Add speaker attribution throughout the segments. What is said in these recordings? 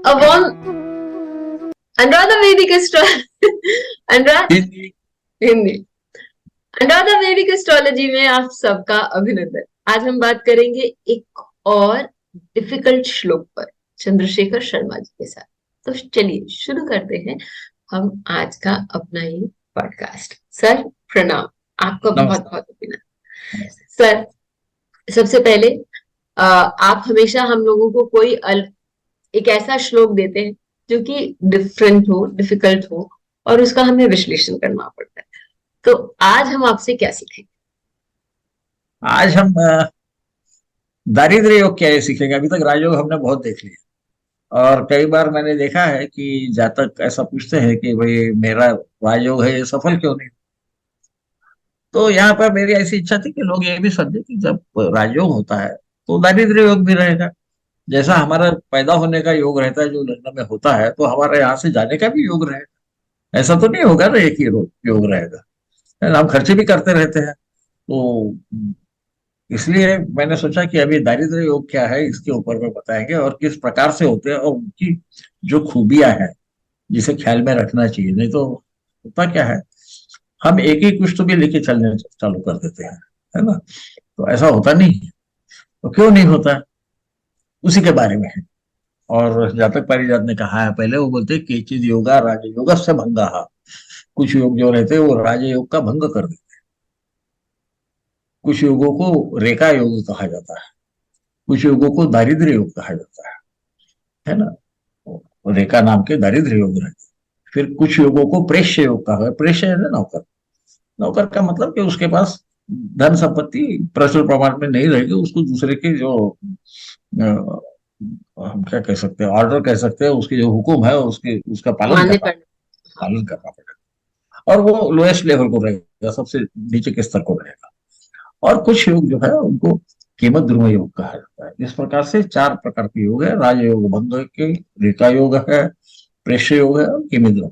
Speaker 1: Avon Anuradha वैदिक अनुराध हिंदी अनुराधा वैदिक astrology में आप सबका अभिनंदन। आज हम बात करेंगे एक और डिफिकल्ट श्लोक पर चंद्रशेखर शर्मा जी के साथ। तो चलिए शुरू करते हैं हम आज का अपना ये पॉडकास्ट। सर प्रणाम, आपका बहुत
Speaker 2: नमस्कार।
Speaker 1: बहुत अभिनंदन। सर सबसे पहले आप हमेशा हम लोगों को कोई एक ऐसा श्लोक देते हैं जो कि डिफरेंट हो, डिफिकल्ट हो और उसका हमें विश्लेषण करना पड़ता है। तो आज हम आपसे क्या सीखेंगे?
Speaker 2: आज हम दारिद्र्य योग क्या है सीखेंगे। अभी तक राजयोग हमने बहुत देख लिया और कई बार मैंने देखा है कि जातक ऐसा पूछते हैं कि भाई मेरा राजयोग है, ये सफल क्यों नहीं। तो यहाँ पर मेरी ऐसी इच्छा थी कि लोग ये भी समझे कि जब राजयोग होता है तो दारिद्र्य योग भी रहेगा। जैसा हमारा पैदा होने का योग रहता है जो लग्न में होता है, तो हमारे यहाँ से जाने का भी योग रहेगा। ऐसा तो नहीं होगा ना एक ही योग रहेगा, है ना? हम खर्चे भी करते रहते हैं। तो इसलिए मैंने सोचा कि अभी दारिद्र्य योग क्या है इसके ऊपर में बताएंगे और किस प्रकार से होते हैं और उनकी जो खूबियां हैं जिसे ख्याल में रखना चाहिए। नहीं तो होता क्या है, हम एक ही कुछ तो भी लेके चलने चालू कर देते हैं, है ना? तो ऐसा होता नहीं है। तो क्यों नहीं होता, उसी के बारे में है। और जातक पारिजात ने कहा है, पहले वो बोलते हैं केचिद योगा राजयोग से भंगा। कुछ योग जो रहते हैं वो राजयोग का भंग कर देते हैं। कुछ योगों को रेखा योग कहा जाता है, कुछ योगों को दारिद्र्य योग कहा जाता है ना? और रेखा नाम के दारिद्र्य योग रहते हैं। फिर कुछ योगों को प्रेष्य योग कहा है। प्रेष्य है ना नौकर। नौकर का मतलब कि उसके पास धन संपत्ति प्रचुर प्रमाण में नहीं रहेगी, उसको दूसरे के जो हम क्या कह सकते हैं, ऑर्डर कह सकते हैं, उसके जो हुक्म है उसके उसका
Speaker 1: मान्य करना। हाँ।
Speaker 2: पालन करना पड़ेगा। और वो लोएस्ट लेवल को रहेगा, सबसे नीचे के स्तर को रहेगा। और कुछ योग जो है उनको कीमत ध्रुव योग कहा जाता है। इस प्रकार से चार प्रकार के योग है। राजयोग भंग के, रेखा योग है, प्रेष्य योग है और कीमत ध्रुव।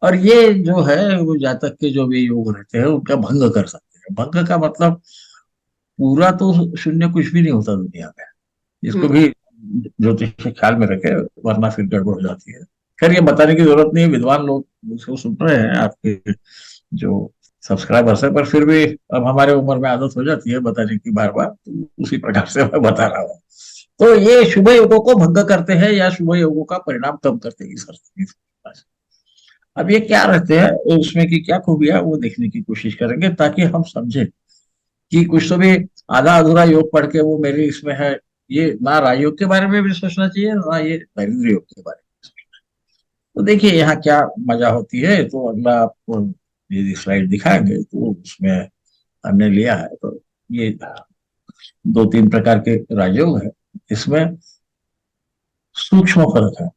Speaker 2: और ये जो है वो जातक के जो भी योग रहते हैं उनका भंग कर सकते हैं। भंग का मतलब पूरा तो शून्य कुछ भी नहीं होता दुनिया में, इसको
Speaker 1: हम्म।
Speaker 2: भी ज्योतिष के ख्याल में रखे, वरना फिर गड़बड़ हो जाती है। खैर ये बताने की जरूरत नहीं है, विद्वान लोग उसको सुन रहे हैं आपके जो सब्सक्राइबर्स है। पर फिर भी अब हमारे उम्र में आदत हो जाती है बताने की बार बार, तो उसी प्रकार से मैं बता रहा हूँ। तो ये शुभ योगों को भंग करते हैं या शुभ योगों का परिणाम कम करते हैं सर। अब ये क्या रहते हैं, उसमें की क्या खूबियां, वो देखने की कोशिश करेंगे ताकि हम समझे कि कुछ तो भी आधा अधूरा योग पढ़ के वो मेरे इसमें है। ये ना राजयोग के बारे में भी सोचना चाहिए, ना ये दारिद्र्य योग के बारे में। तो देखिए यहाँ क्या मजा होती है। तो अगला आपको यदि स्लाइड दिखाएंगे तो उसमें हमने लिया है। तो ये दो तीन प्रकार के राजयोग है। इसमें सूक्ष्म फर्क है,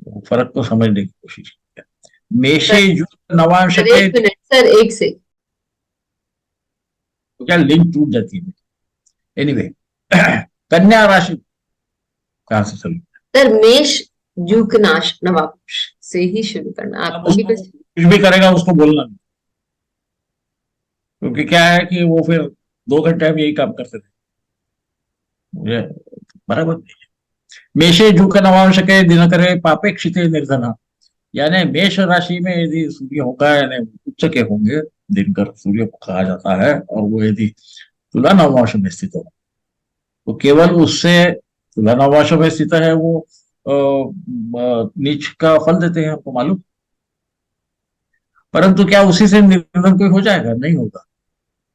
Speaker 2: वो फर्क को समझने की कोशिश कीजिए।
Speaker 1: सर
Speaker 2: मेषे युक्त नवांश
Speaker 1: सर
Speaker 2: के,
Speaker 1: एक मिनट, सर एक से।
Speaker 2: तो क्या लिंक टूट जाती है। एनीवे कन्या राशि कहाँ से चलू?
Speaker 1: सर मेष जुकनाश नवाबुश से ही शुरू करना
Speaker 2: अब
Speaker 1: आपको भी
Speaker 2: उसको
Speaker 1: कुछ।
Speaker 2: कुछ भी करेगा उसको बोलना नहीं, क्योंकि क्या है कि वो फिर 2 घंटे हम यही काम करते थे, मुझे बराबर नहीं है। मेषे जुक नवांश के दिन करे पापेक्षिते निर्धना। यानी मेष राशि में यदि सूर्य होगा, यानी उच्च के होंगे, दिनकर सूर्य को कहा जाता है, और वो यदि तुला नवांश में स्थित हो तो केवल उससे, तुला नवांश में स्थित है वो नीच का फल देते हैं, आपको मालूम। परंतु क्या उसी से निर्धन कोई हो जाएगा? नहीं होगा।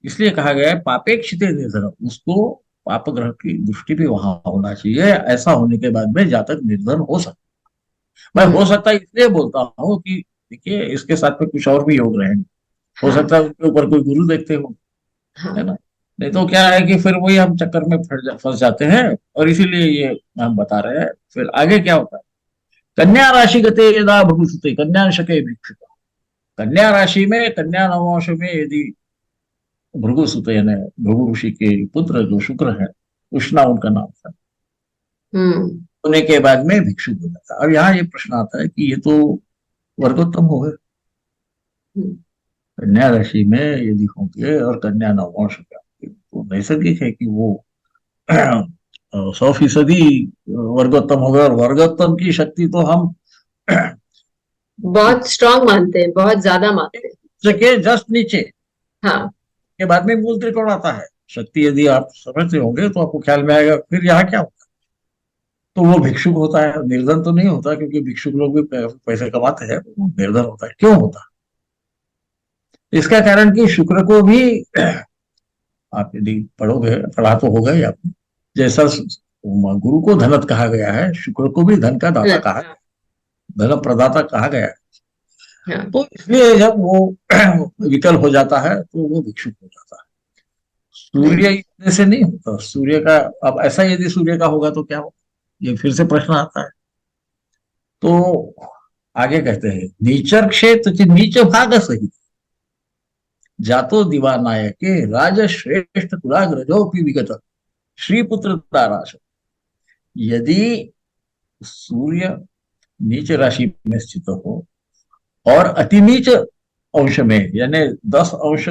Speaker 2: इसलिए कहा गया है पापेक्षित निर्धन, उसको पाप ग्रह की दृष्टि भी वहां होना चाहिए। ऐसा होने के बाद में जातक निर्धन हो सकता। मैं हो
Speaker 1: हम्म।
Speaker 2: सकता है इसलिए बोलता हूँ कि देखिए इसके साथ में कुछ और भी योग रहेंगे। हो
Speaker 1: हाँ।
Speaker 2: सकता है उनके ऊपर कोई गुरु देखते हो, है
Speaker 1: हाँ।
Speaker 2: ना? नहीं तो क्या है कि फिर वही हम चक्कर में फंस जाते हैं। और इसीलिए ये हम बता रहे हैं। फिर आगे क्या होता है, कन्या राशि गते यदा भगुसुते कन्या शके भिक्षुक। कन्या राशि में, कन्या नवंश में यदि भृगु सुत यानी भृगु ऋषि के पुत्र जो शुक्र है, उष्णा उनका नाम था,
Speaker 1: हम्म।
Speaker 2: होने के बाद में भिक्षुक हो जाता है। अब यहाँ ये प्रश्न आता है कि ये तो वर्गोत्तम हो गए।
Speaker 1: हम्म।
Speaker 2: कन्या राशि में यदि होंगे और कन्या नवंश का होंगे, तो नैसर्गिक है कि वो 100% वर्गोत्तम हो गए, और वर्गोत्तम की शक्ति तो हम
Speaker 1: बहुत स्ट्रांग मानते हैं, बहुत ज्यादा मानते हैं।
Speaker 2: के जस्ट नीचे
Speaker 1: हाँ।
Speaker 2: के बाद में मूल त्रिकोण आता है। शक्ति यदि आप समझते होंगे तो आपको ख्याल में आएगा। फिर यहाँ क्या होता है, तो वो भिक्षुक होता है, निर्धन तो नहीं होता, क्योंकि भिक्षुक लोग भी पैसे कमाते हैं, वो निर्धन होता है। क्यों होता है? इसका कारण कि शुक्र को भी आप यदि पढ़ोगे, पढ़ा तो होगा ही आपने, जैसा गुरु को धनत कहा गया है, शुक्र को भी धन का दाता कहा,
Speaker 1: हाँ।
Speaker 2: धन प्रदाता कहा गया है।
Speaker 1: हाँ।
Speaker 2: तो इसलिए जब वो विकल हो जाता है तो वो भिक्षुक हो जाता है। सूर्य जैसे नहीं होता सूर्य का। अब ऐसा यदि सूर्य का होगा तो क्या होगा, ये फिर से प्रश्न आता है। तो आगे कहते हैं, नीचर क्षेत्र नीच भाग सही जातो दिवा नायके राज श्रेष्ठ कुलाग्रजोपि विगत श्रीपुत्र ताराश। यदि सूर्य नीच राशि में स्थित हो और अति नीच अंश में, यानी 10 अंश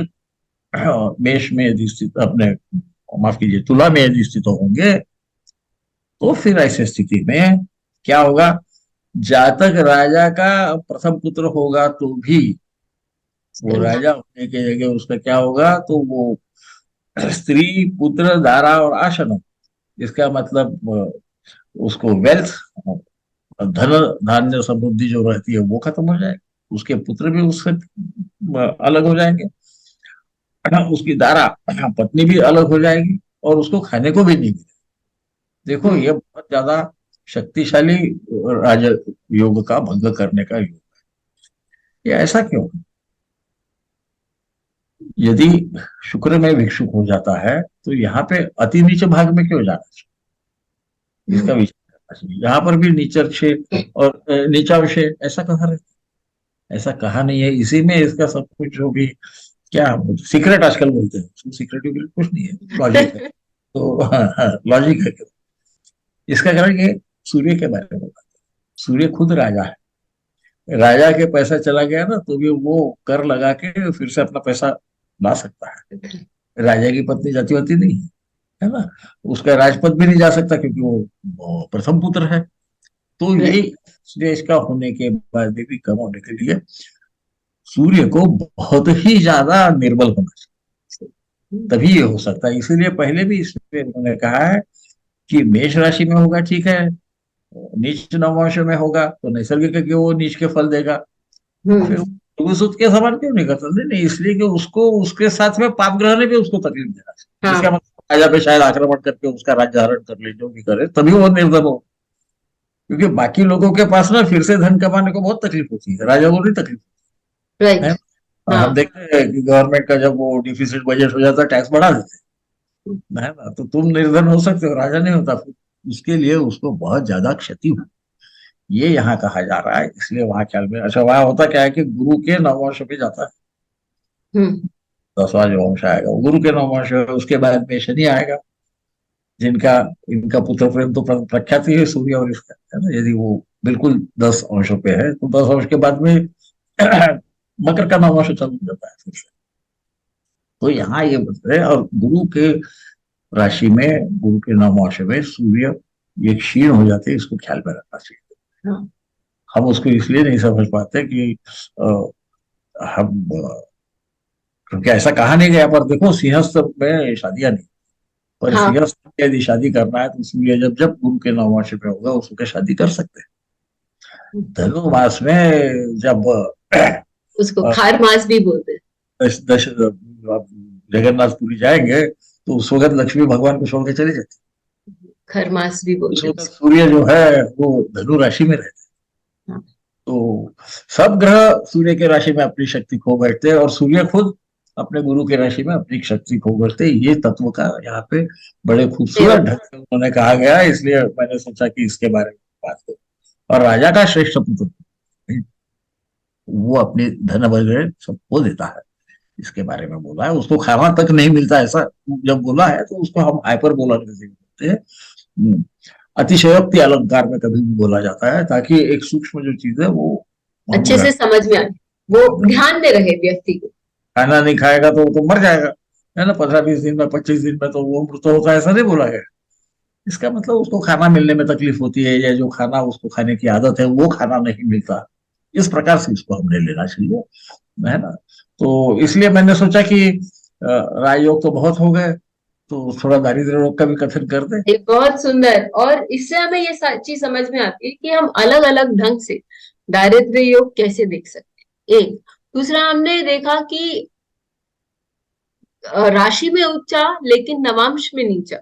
Speaker 2: मेष में यदि स्थित, अपने माफ कीजिए तुला में यदि स्थित होंगे, तो फिर ऐसी स्थिति में क्या होगा, जातक राजा का प्रथम पुत्र होगा तो भी वो राजा होने की जगह उसका क्या होगा, तो वो स्त्री पुत्र धारा और आसन, इसका मतलब उसको वेल्थ, धन धान्य समृद्धि जो रहती है वो खत्म हो जाएगी, उसके पुत्र भी उससे अलग हो जाएंगे, उसकी दारा पत्नी भी अलग हो जाएगी, और उसको खाने को भी नहीं मिलेगा। देखो ये बहुत ज्यादा शक्तिशाली राज योग का भंग करने का योग है। ये ऐसा क्यों? यदि शुक्र में भिक्षुक हो जाता है तो यहाँ पे अति नीचे भाग में क्यों जाना चाहिए, इसका विचार करना चाहिए। यहाँ पर भी नीचर छे और नीचा विषय ऐसा कहा रहता, ऐसा कहा नहीं है। इसी में इसका सब कुछ जो भी क्या सीक्रेट आजकल बोलते हैं, उसमें सीक्रेट कुछ नहीं है, लॉजिक है। तो लॉजिक है। इसका कारण ये सूर्य के बारे में बात है। सूर्य खुद राजा है, राजा के पैसा चला गया ना तो भी वो कर लगा के फिर से अपना पैसा ला सकता है। राजा की पत्नी जाती वाती नहीं है ना, उसका राजपद भी नहीं जा सकता क्योंकि वो प्रथम पुत्र है। तो ये देश का होने के बाद भी कम होने के लिए सूर्य को बहुत ही ज्यादा निर्बल होना चाहिए, तभी ये हो सकता है। इसीलिए पहले भी इसमें उन्होंने कहा है कि मेष राशि में होगा ठीक है, नीच नवंश में होगा तो नैसर्गिक है कि वो नीच के फल देगा। फिर सुद के समान क्यों नहीं करता? नहीं, इसलिए कि उसको उसके साथ में पाप ग्रह ने भी उसको तकलीफ देना चाहिए। इसका मतलब राजा पे शायद आक्रमण करके उसका राज्य धारण कर ले, जो भी करे, तभी वो निर्धन हो। क्योंकि बाकी लोगों के पास ना फिर से धन कमाने को बहुत तकलीफ होती है, राजा को नहीं तकलीफ है। हम देखते हैं कि गवर्नमेंट का जब वो डिफिसिट बजट हो जाता है, टैक्स बढ़ा देते है ना, तो तुम निर्धन हो सकते हो, राजा नहीं होता। उसके लिए उसको बहुत ज्यादा क्षति हुई, ये यहाँ कहा जा रहा है। इसलिए वहां ख्याल में, अच्छा वहां होता क्या है कि गुरु के नववंश पे जाता है, 10वां जो वंश आएगा वो गुरु के नववंश है। उसके बाद में शनि आएगा, जिनका इनका पुत्र प्रेम तो प्रख्यात ही है सूर्य और इसका, है ना। यदि वो बिल्कुल 10 अंशों पे है तो 10 अंश के बाद में मकर का नववंश चालू हो जाता है फिर से। तो यहाँ ये बता रहे, और गुरु के राशि में, गुरु के नववंश में सूर्य ये क्षीण हो जाते हैं, इसको ख्याल में रखना चाहिए। हम उसको इसलिए नहीं समझ पाते कि हम, क्योंकि ऐसा कहा नहीं गया। पर देखो सिंहस्थ में शादियां नहीं, पर सिंहस्थ में यदि शादी करना है तो सूर्य जब जब गुरु के नववंश में होगा उसको शादी कर सकते हैं। धनुर्मास में जब
Speaker 1: उसको खार मास भी बोलते हैं,
Speaker 2: जगन्नाथपुरी जाएंगे तो उस वक्त लक्ष्मी भगवान को छोड़ के चले जाते,
Speaker 1: खरमास भी बोलते हैं।
Speaker 2: सूर्य जो है वो धनु राशि में रहते हैं। तो सब ग्रह सूर्य के राशि में अपनी शक्ति खो बैठते हैं, और सूर्य खुद अपने गुरु के राशि में अपनी शक्ति खो बैठते। ये तत्व का यहाँ पे बड़े खूबसूरत ढंग से उन्होंने कहा गया है, इसलिए मैंने सोचा कि इसके बारे में बात करूं। और राजा का श्रेष्ठ पुत्र वो अपने धन वगैरह सबको देता है, इसके बारे में बोला है। उसको खाना तक नहीं मिलता, ऐसा जब बोला है तो उसको हम हाइपर बोला बोलते हैं। अतिशयोक्ति अलंकार में कभी भी बोला जाता है, ताकि एक सूक्ष्म जो चीज है वो
Speaker 1: अच्छे से समझ में आए, वो ध्यान में रहे व्यक्ति को।
Speaker 2: खाना नहीं खाएगा तो मर जाएगा, है ना। 15-20 दिन में, 25 दिन में तो वो मृत होता है, ऐसा नहीं बोला गया। इसका मतलब उसको खाना मिलने में तकलीफ होती है, या जो खाना उसको खाने की आदत है वो खाना नहीं मिलता। इस प्रकार से इसको हमने लेना चाहिए, है ना। तो इसलिए मैंने सोचा कि राजयोग तो बहुत हो गए, तो थोड़ा दारिद्र्य रोग का भी कथन कर दे।
Speaker 1: ये बहुत सुंदर, और इससे हमें ये चीज समझ में आती है कि हम अलग अलग ढंग से दारिद्र्य योग कैसे देख सकते हैं। एक दूसरा, हमने देखा कि राशि में ऊंचा लेकिन नवांश में नीचा,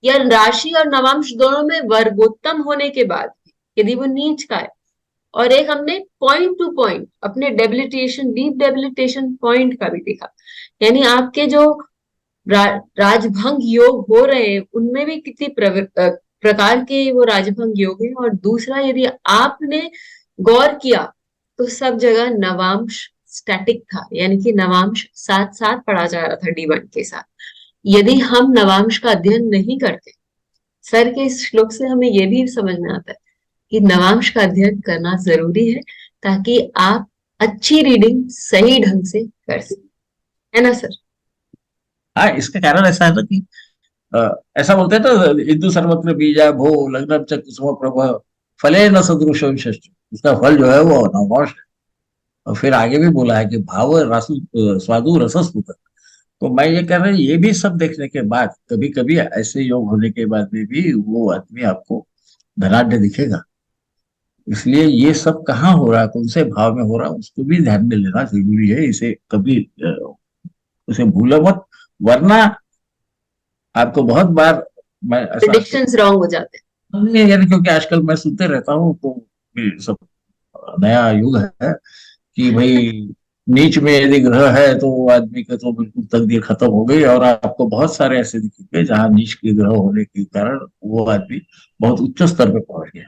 Speaker 1: या राशि और नवांश दोनों में वर्गोत्तम होने के बाद यदि वो नीच का है। और एक हमने पॉइंट टू पॉइंट अपने डेबिलिटेशन, डीप डेबिलिटेशन पॉइंट का भी देखा, यानी आपके जो राजभंग योग हो रहे हैं उनमें भी कितनी प्रकार के वो राजभंग योग है। और दूसरा, यदि आपने गौर किया तो सब जगह नवांश स्टैटिक था, यानी कि नवांश साथ साथ पढ़ा जा रहा था D1 के साथ। यदि हम नवांश का अध्ययन नहीं करते, सर के इस श्लोक से हमें यह भी समझ में आता है कि नवांश का अध्ययन करना जरूरी है, ताकि आप अच्छी रीडिंग सही ढंग से कर सकें, है ना सर?
Speaker 2: हाँ, इसका कारण ऐसा है ना कि ऐसा बोलते हैं ना, इंदु सर्वत्र बीजा भो लग्नम च कुसुम प्रभ फले न सदृशो षष्ठ। उसका फल जो है वो नववर्ष है। और फिर आगे भी बोला है कि भाव रसु स्वादु रसस्फुट। तो मैं ये कह रहा हूँ, ये भी सब देखने के बाद कभी कभी ऐसे योग होने के बाद में भी वो आदमी आपको धनाढ्य दिखेगा। इसलिए ये सब कहाँ हो रहा है, कौन से भाव में हो रहा है, उसको भी ध्यान में लेना जरूरी है। इसे कभी उसे भूलो मत, वरना आपको बहुत बार, मैं ऐसा
Speaker 1: प्रिडिक्शंस रॉन्ग हो जाते
Speaker 2: नहीं, यानी क्योंकि आजकल मैं सुनते रहता हूँ, तो ये सब नया युग है कि भाई नीच में यदि ग्रह है तो वो आदमी का तो बिल्कुल तकदीर खत्म हो गई। और आपको बहुत सारे ऐसे दिखेंगे जहाँ नीच के ग्रह होने के कारण वो आदमी बहुत उच्च स्तर पे पहुंच गया,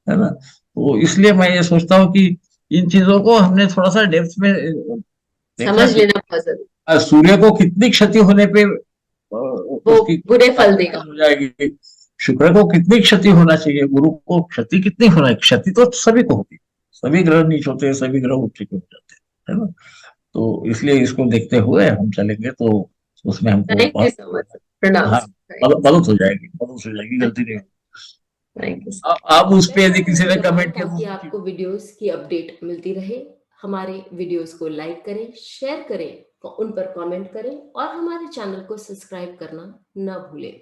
Speaker 2: है ना। तो इसलिए मैं ये सोचता हूँ कि इन चीजों को हमने थोड़ा सा डेप्थ में
Speaker 1: हैं,
Speaker 2: देखना
Speaker 1: समझ
Speaker 2: चाहिए।
Speaker 1: लेना बहुत जरूरी।
Speaker 2: सूर्य को कितनी क्षति होने पे
Speaker 1: वो
Speaker 2: उसकी
Speaker 1: बुरे फल
Speaker 2: ताकत
Speaker 1: देगा।
Speaker 2: कम हो जाएगी, शुक्र को कितनी क्षति होना चाहिए, गुरु को क्षति कितनी होना है। क्षति तो सभी को होती है, सभी ग्रह नीच होते हैं, सभी ग्रह उच्च हो जाते हैं, है ना। तो इसलिए इसको देखते हुए हम चलेंगे तो उसमें हमको
Speaker 1: थैंक यू
Speaker 2: बहुत,
Speaker 1: सो मच, प्रणाम
Speaker 2: हाँ,
Speaker 1: सर।
Speaker 2: मदद हो जाएगी, मदद हो जाएगी, गलती नहीं होगी।
Speaker 1: Thank you.
Speaker 2: अब उस पे
Speaker 3: बेल
Speaker 2: यदि
Speaker 3: आइकन
Speaker 2: किसी
Speaker 3: को
Speaker 2: ने
Speaker 3: दबाएं
Speaker 2: कमेंट किया
Speaker 3: ताकि
Speaker 2: तो
Speaker 3: आपको वीडियोस की अपडेट मिलती रहे। हमारे वीडियोस को लाइक करें, शेयर करें, उन पर कमेंट करें और हमारे चैनल को सब्सक्राइब करना न भूलें।